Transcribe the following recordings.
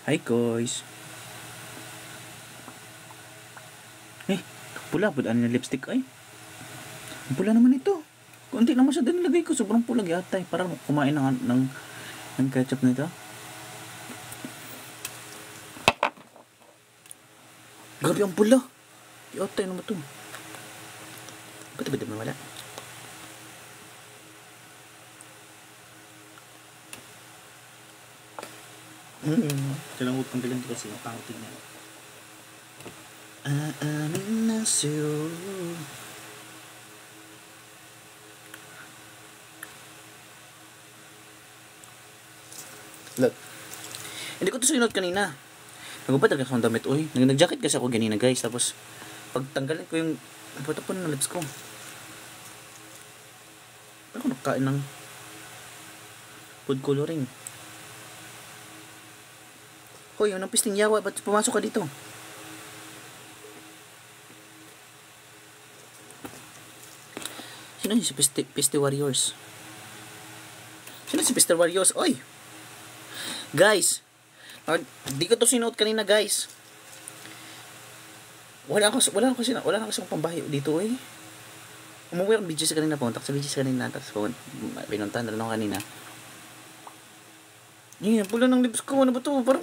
Hi guys. Pula po ang lipstick ay. Ang pula naman ito. Kunti naman siya din lagay ko. Sobrang pula yatay. Para kumain ng ketchup nito. Grabe ang pula. Yatay naman ito. Ba't ba wala? Kailangan ko panggalan dito kasi napangting na. Aamin na sa'yo. Look. Hindi ko ito sinunod kanina. Nagubad talaga akong damit. Uy, nag-jacket kasi ako ganina guys. Tapos, pagtanggalin ko yung puto po ng lips ko. Parang ako nakain ng food coloring. Hoy, yung pisting yawa, ba't pumasok ka dito? Sino yung si Piste Warriors? Sino si Piste Warriors? Oy! Guys! Di ko to sinuot kanina guys. Wala kasi akong pambahay dito eh. Umuwi akong BGC kanina, punta sa BGC kanina. Tapos pinuntahan na lang ako kanina. Yan, pula ng lips ko. Ano ba to? Parang...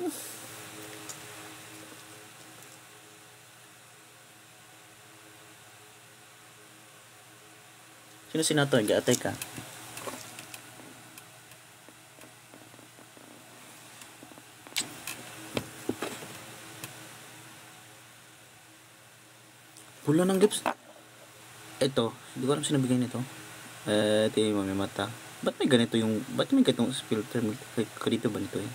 Sino sinato? Gatay ka. Pula ng lips. Ito. Hindi ko alam sinabigay nito. Ito yung may mata. Ba't may ganito yung... Ba't may ganitong filter? Dito ba nito eh?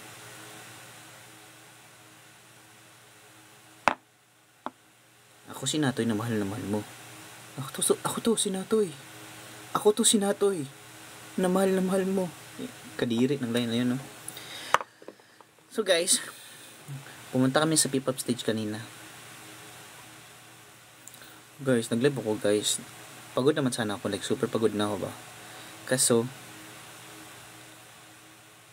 Ako si Natoy na mahal mo. Ako to si Natoy. Ako to si Natoy na mahal mo. Kadiri ng line na yun, no? So guys, pumunta kami sa P-pop stage kanina. Guys, nag-live ako guys. Pagod naman sana ako, like super pagod na ako ba. Kaso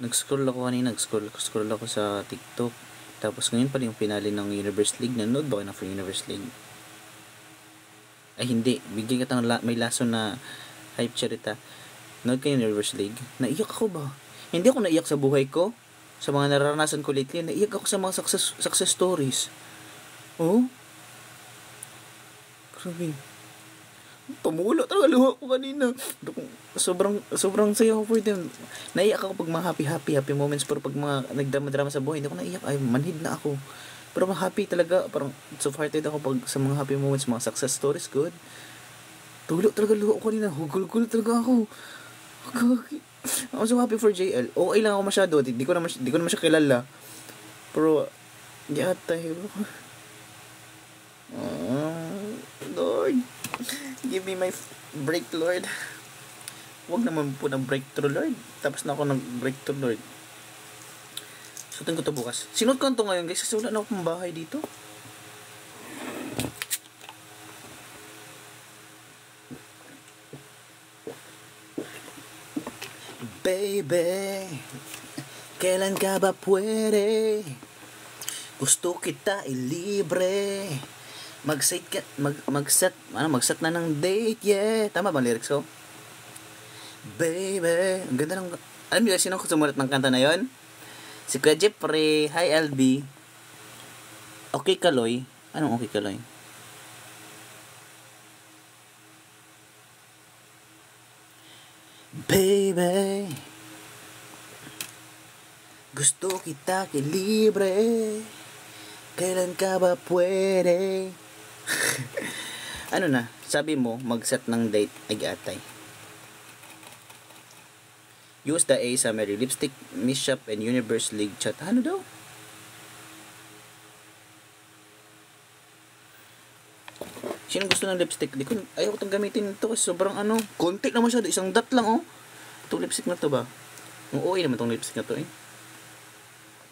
nag-scroll ako sa TikTok. Tapos ngayon pala yung finale ng Universe League. Nanood ba kayo na for Universe League? Ay hindi, bigyan kita ng may laso na hype charita. Nanood kayo Universe League. Naiyak ako ba? Hindi ako naiyak sa buhay ko. Sa mga nararanasan ko lately. Naiyak ako sa mga success stories. Oh? Grabe. Tumulo talaga luha ko kanina. Sobrang saya ko for them. Naiyak ako pag mga happy moments. Pero pag mga nagdrama-drama sa buhay, hindi ako naiyak. Ay, manhid na ako. Pero mga happy talaga. Parang soft-hearted ako pag sa mga happy moments, mga success stories, good. Tulo talaga luha ko kanina. Hugul-gul talaga ako. I'm so happy for JL. Okay lang ako masyado. Di ko naman siya kilala. Pero, yatay. Lord, give me my break, Lord. Huwag naman po ng breakthrough, Lord. Tapos na ako ng breakthrough, Lord. Sutin ko to bukas. Sinod ko to ngayon, guys, kasi wala na akong bahay dito. Baby, kailan ka ba pwede? Gusto kita ilibre. Mag-set na ng date, yeah. Tama ba lyrics ko? Baby, ang ganda ng... Alam niyo, sino ko sumulat ng kanta na yon? Si Kuya Jeffrey. Hi, LB. Okay, Kaloy. Anong okay, Kaloy? Baby, gusto kita kilibre. Kailan ka ba pwede? Ano na, sabi mo, mag-set ng date ay atay. Use the A summary, lipstick, Mishap, and Universe League chat. Ano daw? Sino gusto ng lipstick? Ayaw ko itong gamitin ito kasi sobrang konti naman siya. Isang dot lang, oh. Itong lipstick na to ba? Ang OA naman itong lipstick na to, eh.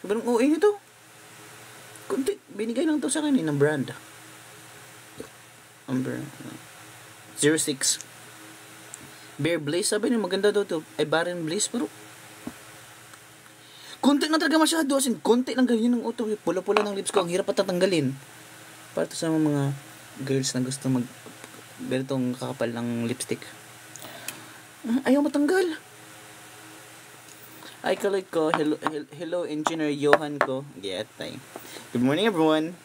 Sobrang OA nito. Kunti, binigay lang to sa akin ng brand. Umber 06 Bear Blaze, sabi niya maganda daw to. Ay, Baron Blaze, pero konti lang talaga masyado. As in, konti lang ganyan ng auto. Pula-pula ng lips ko. Ang hirap pa tatanggalin. Para to sa mga girls na gusto mag ganitong kakapal ng lipstick. Ayaw matanggal. Ay, kalit ko. Hello, Engineer Johan ko. Get time. Good morning, everyone.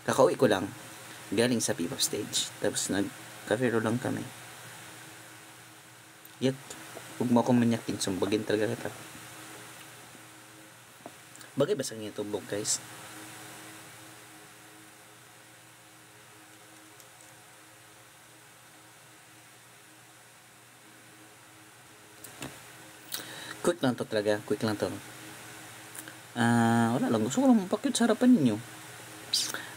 Kakauwi ko lang. Galing sa P-pop stage. Tapos nag-cafe lang kami. Yet, huwag mo akong manyakin. Sumbagin talaga kita. Bagay ba sa inyo tubog, guys? Quick lang to talaga. Quick lang to. Wala lang. Gusto ko lang mapakyut sa harapan ninyo.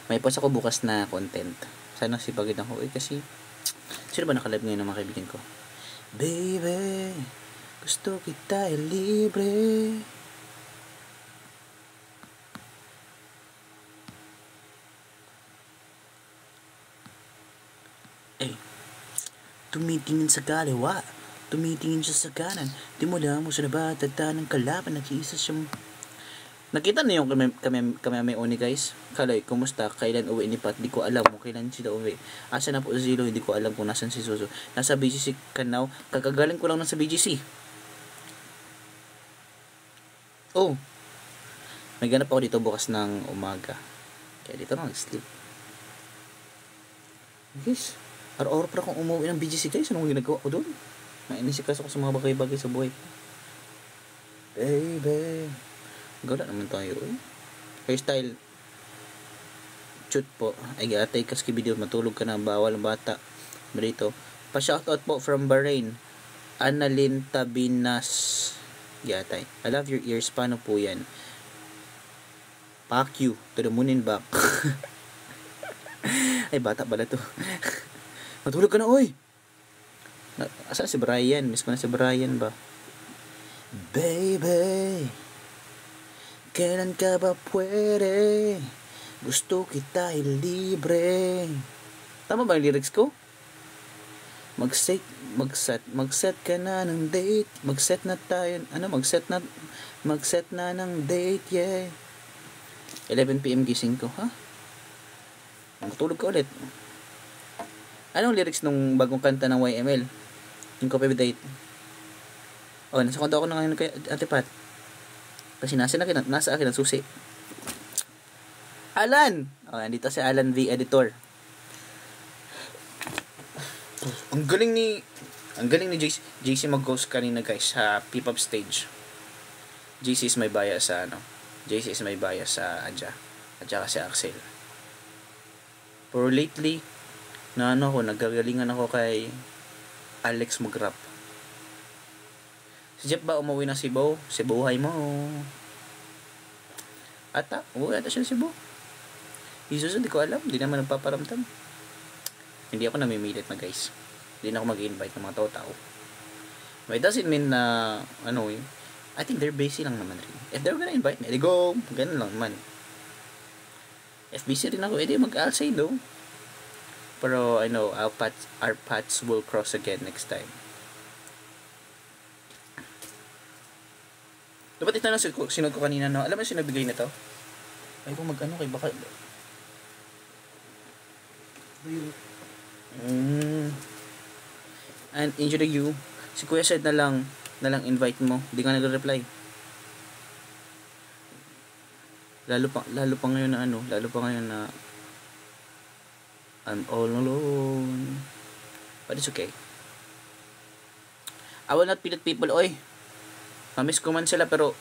May post ako bukas na content. Sana sipagin ako. Kasi, sino ba nakalive ngayon ng mga kaibigan ko? Baby, gusto kita libre. Tumitingin sa kaliwa, tumitingin siya sa kanan. Di mo lang mo siya nabatata ng kalaban. Nag-iisa siyang... Nakita na yung kami may uni, guys. Kalay, kumusta? Kailan uwi ni Pat? Di ko alam kung kailan sila uwi. Asa na po si Zilo? Hindi ko alam kung nasan si Suso. Nasa BGC Kanaw. Kakagaling ko lang nasa BGC. Oh. May ganap ako dito bukas ng umaga. Kaya dito na mag-sleep. Guys, araw-araw pa akong umuwi ng BGC, guys. Anong ginagawa ko doon? Mainisikas ako sa mga bagay-bagay sa buhay ko. Baby. Gala naman tayo, eh. Hairstyle. Shoot po. Ay, atay kas video. Matulog ka na. Bawal ang bata. Marito. Pa-shoutout po from Bahrain. Annalyn Tabinas. Gatay. I love your ears. Paano po yan? Pack you to the moon and back. Ay, bata pala to. Matulog ka na, oy. Asa si Brian? Miss ko na si Brian ba? Baby, kailan ka ba pwede? Gusto kita libre. Tama ba yung lyrics ko? Mag-set ka na ng date. Mag-set na tayo. Mag-set na ng date, yeah. 11 PM gising ko, ha? Magtulog ka ulit. Anong lyrics nung bagong kanta ng YML? Yung Copy With Date. Oh, nasa kondo ako na ngayon kay Ate Pat. Kasi nasa akin ang susi. Alan! Oh, nandito si Alan V. Editor. Ang galing ni JC mag-ghost kanina, guys, sa P-pop stage. JC is may bias sa JC is may bias sa Adja. At saka si Axel. Pero lately, nagagalingan ako kay Alex Magrap. Si Jeff ba umuwi ng Cebu? Cebuhay mo. Ata, umuwi ata siya ng Cebu. Jesus, hindi ko alam. Hindi naman nagpaparamdam. Hindi ako namimilit na, guys. Hindi na ako mag-invite ng mga tao-tao. But it doesn't mean na, I think they're busy lang naman rin. If they're gonna invite me, they go. Ganun lang man. If busy rin ako, edi I'll say no. Pero I know our paths will cross again next time. Dapat ito na sinod ko kanina, no? Alam mo sino nagbigay nito? Ay, kung mag-ano kay baka... And injury you. Si Kuya said na lang invite mo. Hindi ka nagre-reply. Lalo pa ngayon na I'm all alone. But it's okay. I will not pilit people, oy. Mamiss ko man sila, pero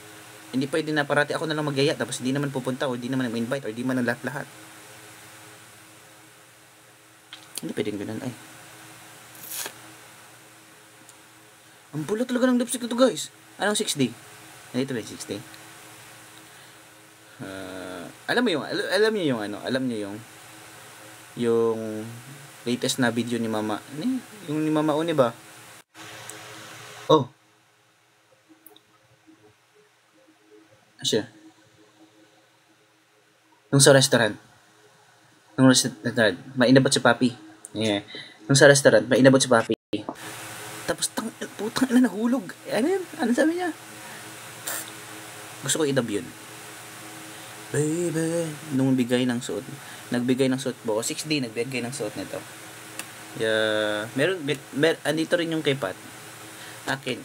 hindi pwede na parati ako na lang magyaya tapos hindi naman pupunta o hindi naman ma-invite o hindi man ang lahat. Hindi pwedeng ganun, ay. Ang pula talaga ng lipstick na to, guys. Anong 6D? Nandito ba yung 6D? Alam niyo yung latest na video ni Mama. Yung ni Mama Oni ba? Oh. Siya. Nung sa restaurant. Mainabot si Papi. Yeah. Nung sa restaurant, mainabot si Papi. Tapos putang ina nahulog. Ano yun? Ano sabi niya? Gusto ko i-dub yun. Baby, nung nagbigay ng suot po, 6D nagbigay ng suot nito. Andito rin yung kay Pat. Akin,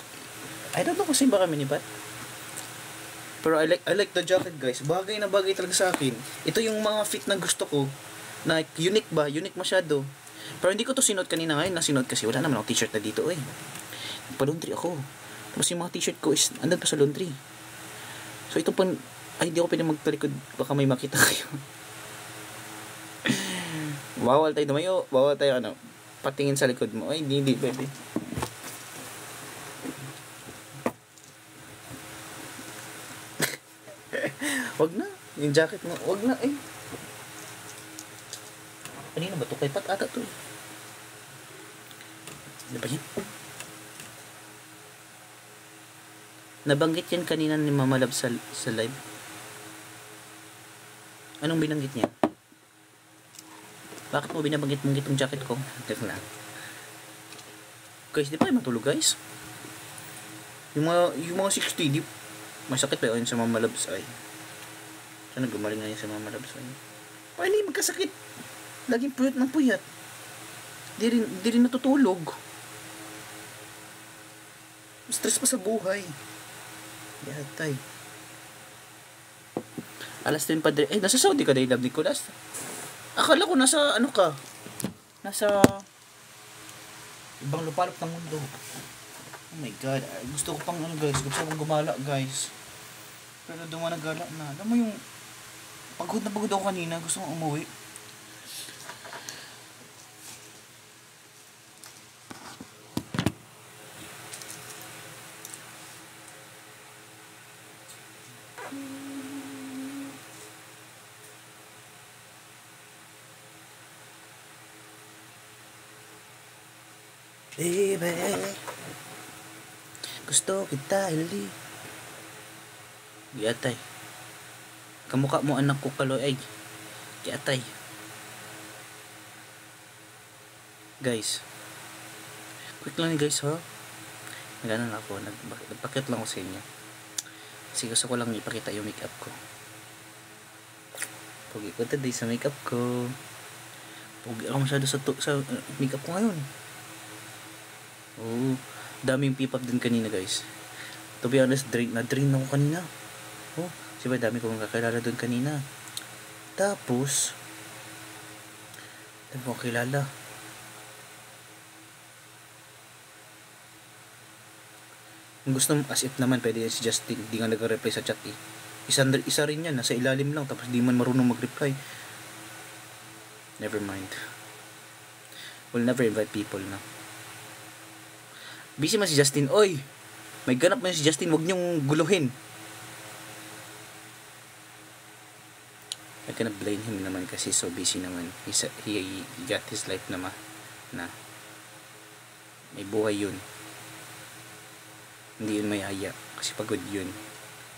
I don't know kung ba kami ni Pat. Pero I like the jacket, guys. Bagay na bagay talaga sa akin. Ito yung mga fit na gusto ko. Na unique masyado. Pero hindi ko to sinuot kanina, ngayon nasinuot kasi wala naman ako t-shirt na dito eh. Pa-laundry ako. Tapos yung mga t-shirt ko is andun pa sa laundry. So ito pang, ay hindi ako pwede magtalikod, baka may makita kayo. Bawal tayo dumayo, bawal tayo patingin sa likod mo. Ay hindi pwede. Wag na, yung jacket mo, wag na eh. Kanina ba ito? Kay Pat ata ito eh. Ano ba yan? Nabanggit yan kanina ni Mama Love sa live. Anong binanggit niya? Bakit mo binabanggit yung jacket ko? Teka lang. Guys, di pa kayo matulog guys? Yung mga 60, di masakit pa yun sa Mama Love's eye. Sana gumaling nga yun sa Mama Love's eye. Paano hindi magkasakit? Laging puyat ng puyat. Di rin natutulog. Stress pa sa buhay. Yatay. Alas 10 pa din. Eh, nasa Saudi ka, Dave Nicolas? Akala ko nasa, nasa ibang lupalop ng mundo. Oh my God. Gusto ko pang, guys. Gusto kong gumala, guys. Pero duman na gala na. Alam mo yung, pagod ako kanina. Gusto kong umuwi. Baby, gusto kita ili. Giatay. Kamukha mo anak ko kaloy ay. Giatay. Guys. Quick lang guys ha. Nagano lang ako. Nagpakit lang ako sa inyo. Kasi gusto ko lang ipakita yung makeup ko. Pogi ko today sa makeup ko. Pogi ako masyado sa makeup ko ngayon. Oh, daming pipap din kanina guys. To be honest, na-drain ako kanina. Oh, siya dami kong kakilala doon kanina. Tapos, dami kong kakilala. Kung gusto mo, as if naman, pwede yan si Justin. Hindi nga nag-reply sa chat eh. Isa rin yan, nasa ilalim lang. Tapos di man marunong mag-reply. Never mind. We'll never invite people na. Busy man si Justin. Oy, may ganap man si Justin. Huwag niyong guluhin. I cannot blame him naman kasi so busy naman. He got his life na may buhay yun. Hindi yun mayaya. Kasi pagod yun.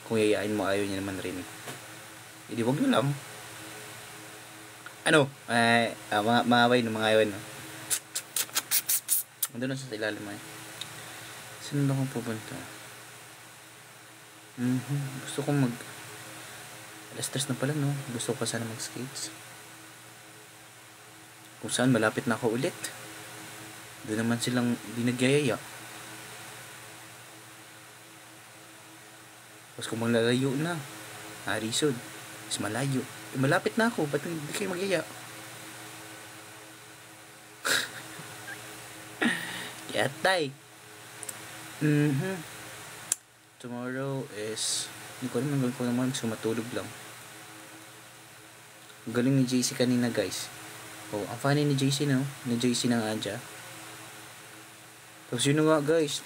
Kung yayain mo, ayaw niya naman rin. Hindi, huwag nyo lang. Mga away ng mga ayaw. Nandun na sa ilalim mo eh. Saan ba akong pupunta? Gusto kong alas 3 na pala no. Gusto ko pa sana mag-skates. Kung saan malapit na ako ulit. Doon naman silang binagyayaya. Tapos kung maglalayo na, Arisod, is malayo. Malapit na ako, ba't hindi kayo magyaya? Yatay. Tomorrow is, hindi ko alam hanggang ko naman, sumatulog lang. Galing ni JC kanina guys. Oh, ang funny ni JC no? Ni JC ng Adja. Tapos yun nga guys,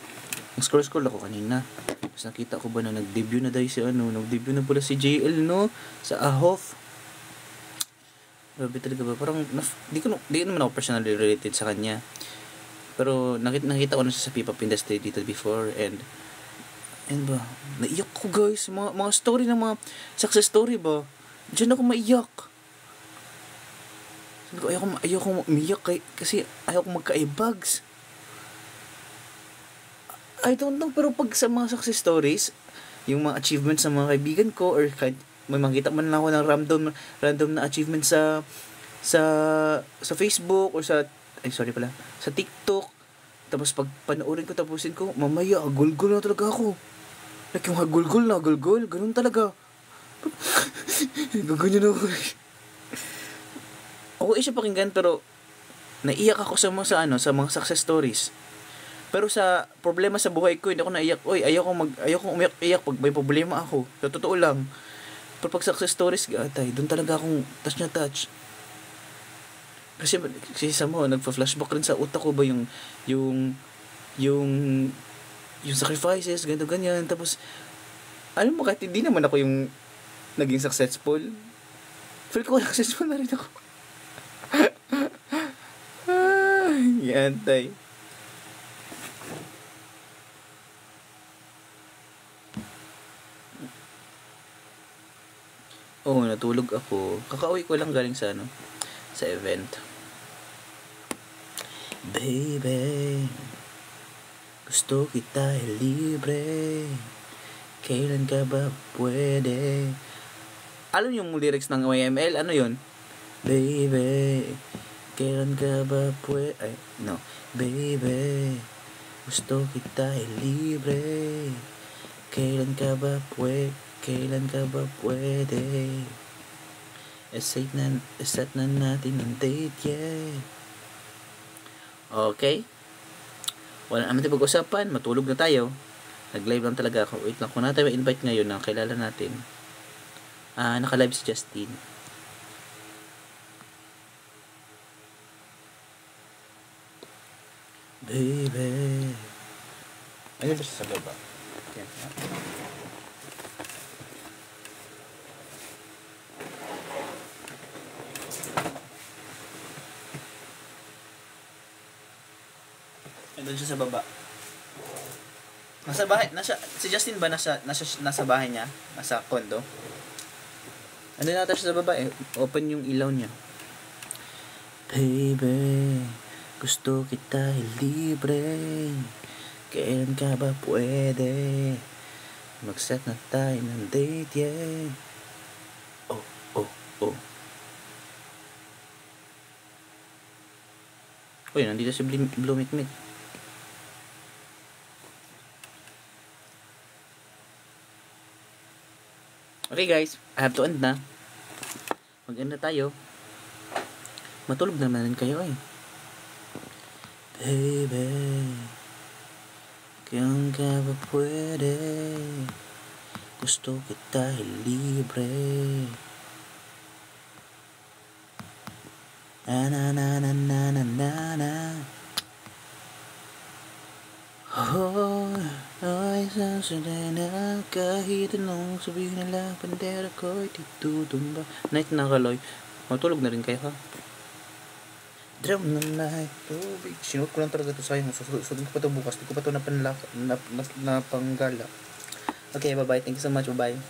ang scroll ako kanina. Tapos nakita ko ba na nag-debut na dahil nag-debut na pala si JL no? Sa Ahof. Grabe talaga ba? Parang, di naman ako personally related sa kanya. Pero nakita ko na siya sa P-pop industry dito before and ba, naiyak ko guys, mga story ng mga success story ba, diyan ako maiyak. Sabi ko, ayoko umiyak kasi ayoko magka-ebags. I don't know, pero pag sa mga success stories, yung mga achievements ng mga kaibigan ko, or kahit may makita man lang ako ng random na achievement sa Facebook or sa TikTok. Tapos pag panoorin ko, tapusin ko, mamaya agulgol na talaga ako. Like yung hagulgol, ganun talaga. Gaganyan ako. Okay siya pakinggan, pero naiyak ako sa mga success stories. Pero sa problema sa buhay ko, hindi ako naiyak. Ayoko umiyak pag may problema ako. Sa totoo lang. Pero pag success stories, doon talaga akong touch na touch. Kasi sa mo, nagpa-flashback rin sa utak ko ba yung sacrifices, ganyan. Tapos, alam mo, kahit hindi naman ako yung naging successful, feel ko successful na rin ako. Yan, tay. Oo, natulog ako. Kakauwi ko lang galing sa event. Baby, gusto kita libre. Kailan ka ba pwede? Alam yung lyrics ng YML? Ano yun? Baby, kailan ka ba pwede? Baby, gusto kita libre. Kailan ka ba pwede? Set na natin ang date, yeah. Okay? Wala naman tayo pag-usapan. Matulog na tayo. Nag-live lang talaga ako. Wait lang. Kung natin may invite ngayon na kilala natin. Naka-live si Justin. Baby. Ano ba sa baba? Yan. Doon siya sa baba. Nasa bahay, si Justin ba nasa bahay niya? Nasa condo? Ano nata siya sa baba eh? Open yung ilaw niya. Baby, gusto kita libre. Kailan ka ba pwede? Mag-set na tayo ng date, yeah. Oh. Uy, nandito si Blue Mikmik. Okay guys, I have to end na. Mag-end na tayo. Matulog naman rin kayo eh. Baby, kailan ka ba pwede? Gusto kita libre. Na. Ay, sasaday na kahit anong sabihin nila, bandera ko'y titutumba. Night na kaloy. Matulog na rin kayo ha. Drum na night, tubig. Sinuot ko lang talaga ito, sayang. Susutin ko pa ito bukas. Di ko pa ito napanggala. Okay, bye-bye. Thank you so much. Bye-bye.